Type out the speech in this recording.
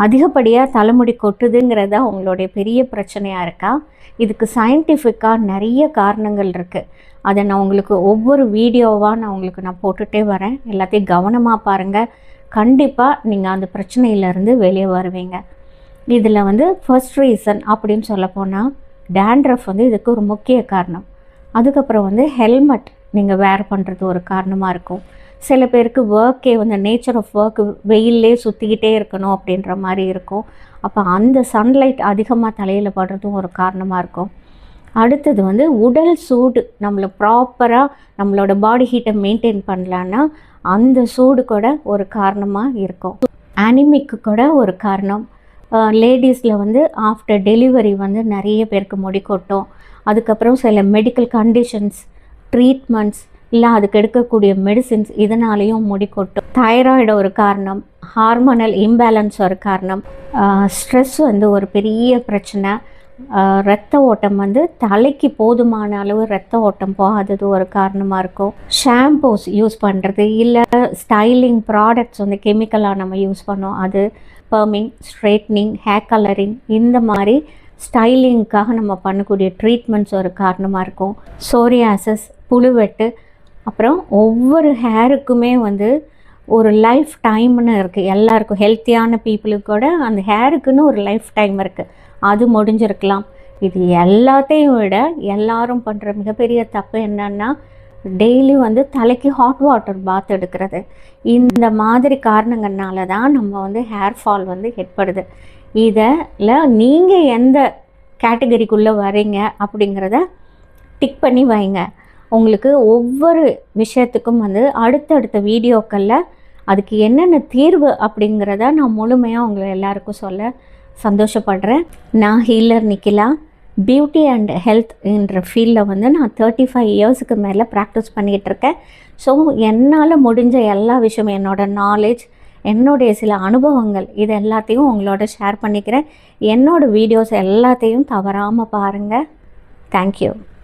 அதிகப்படியாக தலைமுடி கொட்டுதுங்கிறதா உங்களுடைய பெரிய பிரச்சனையாக இருக்கா? இதுக்கு சயின்டிஃபிக்காக நிறைய காரணங்கள் இருக்குது. அதை நான் உங்களுக்கு ஒவ்வொரு வீடியோவாக நான் போட்டுகிட்டே வரேன். எல்லாத்தையும் கவனமாக பாருங்கள். கண்டிப்பாக நீங்கள் அந்த பிரச்சனையிலேருந்து வெளியே வருவீங்க. இதில் ஃபர்ஸ்ட் ரீசன் அப்படின்னு சொல்லப்போனால் டேண்ட்ரஃப் இதுக்கு ஒரு முக்கிய காரணம். அதுக்கப்புறம் ஹெல்மெட் நீங்கள் வேர் பண்ணுறது ஒரு காரணமாக இருக்கும். சில பேருக்கு ஒர்க்கே நேச்சர் ஆஃப் ஒர்க் வெயிலே சுற்றிக்கிட்டே இருக்கணும் அப்படின்ற மாதிரி இருக்கும். அப்போ அந்த சன்லைட் அதிகமாக தலையில் படுறதும் ஒரு காரணமாக இருக்கும். அடுத்தது உடல் சூடு நம்மளை ப்ராப்பராக நம்மளோட பாடி ஹீட்டை மெயின்டைன் பண்ணலான்னா அந்த சூடு கூட ஒரு காரணமாக இருக்கும். அனிமிக்கு கூட ஒரு காரணம். லேடிஸில் ஆஃப்டர் டெலிவரி நிறைய பேருக்கு முடி கொட்டும். அதுக்கப்புறம் சில மெடிக்கல் கண்டிஷன்ஸ், ட்ரீட்மெண்ட்ஸ், இல்லை அதுக்கு எடுக்கக்கூடிய மெடிசின்ஸ் இதனாலேயும் முடி கொட்டும். தைராய்டு ஒரு காரணம், ஹார்மோனல் இம்பேலன்ஸ் ஒரு காரணம், ஸ்ட்ரெஸ் ஒரு பெரிய பிரச்சனை, இரத்த ஓட்டம் தலைக்கு போதுமான அளவு இரத்த ஓட்டம் போகாதது ஒரு காரணமாக இருக்கும். ஷாம்பூஸ் யூஸ் பண்ணுறது, இல்லை ஸ்டைலிங் ப்ராடக்ட்ஸ் கெமிக்கலாக நம்ம யூஸ் பண்ணோம், அது பர்மிங், ஸ்ட்ரைட்னிங், ஹேர் கலரிங், இந்த மாதிரி ஸ்டைலிங்க்காக நம்ம பண்ணக்கூடிய ட்ரீட்மெண்ட்ஸ் ஒரு காரணமாக இருக்கும். சோரியாசிஸ், புழுவெட்டு, அப்புறம் ஒவ்வொரு ஹேருக்குமே ஒரு லைஃப் டைம்னு இருக்குது. எல்லாருக்கும் ஹெல்த்தியான பீப்புளுக்கு கூட அந்த ஹேருக்குன்னு ஒரு லைஃப் டைம் இருக்குது. அது முடிஞ்சிருக்கலாம். இது எல்லாத்தையும் விட எல்லாரும் பண்ணுற மிகப்பெரிய தப்பு என்னன்னா டெய்லி தலைக்கு ஹாட் வாட்டர் பாத் எடுக்கிறது. இந்த மாதிரி காரணங்கள்னால தான் நம்ம ஹேர் ஃபால் ஏற்படுது. இதில் நீங்கள் எந்த கேட்டகரிக்குள்ளே வரீங்க அப்படிங்கிறத டிக் பண்ணி வைங்க. உங்களுக்கு ஒவ்வொரு விஷயத்துக்கும் அடுத்தடுத்த வீடியோக்களில் அதுக்கு என்னென்ன தீர்வு அப்படிங்கிறத நான் முழுமையாக உங்களை எல்லாருக்கும் சொல்ல சந்தோஷப்படுறேன். நான் healer Nikhila. Beauty and health என்ற ஃபீல்டில் நான் 35 இயர்ஸுக்கு மேலே ப்ராக்டிஸ் பண்ணிகிட்ருக்கேன். ஸோ என்னால் முடிஞ்ச எல்லா விஷயமும், என்னோடய நாலேஜ், என்னுடைய சில அனுபவங்கள், இது எல்லாத்தையும் உங்களோட ஷேர் பண்ணிக்கிறேன். என்னோடய வீடியோஸ் எல்லாத்தையும் தவறாமல் பாருங்கள். தேங்க்யூ.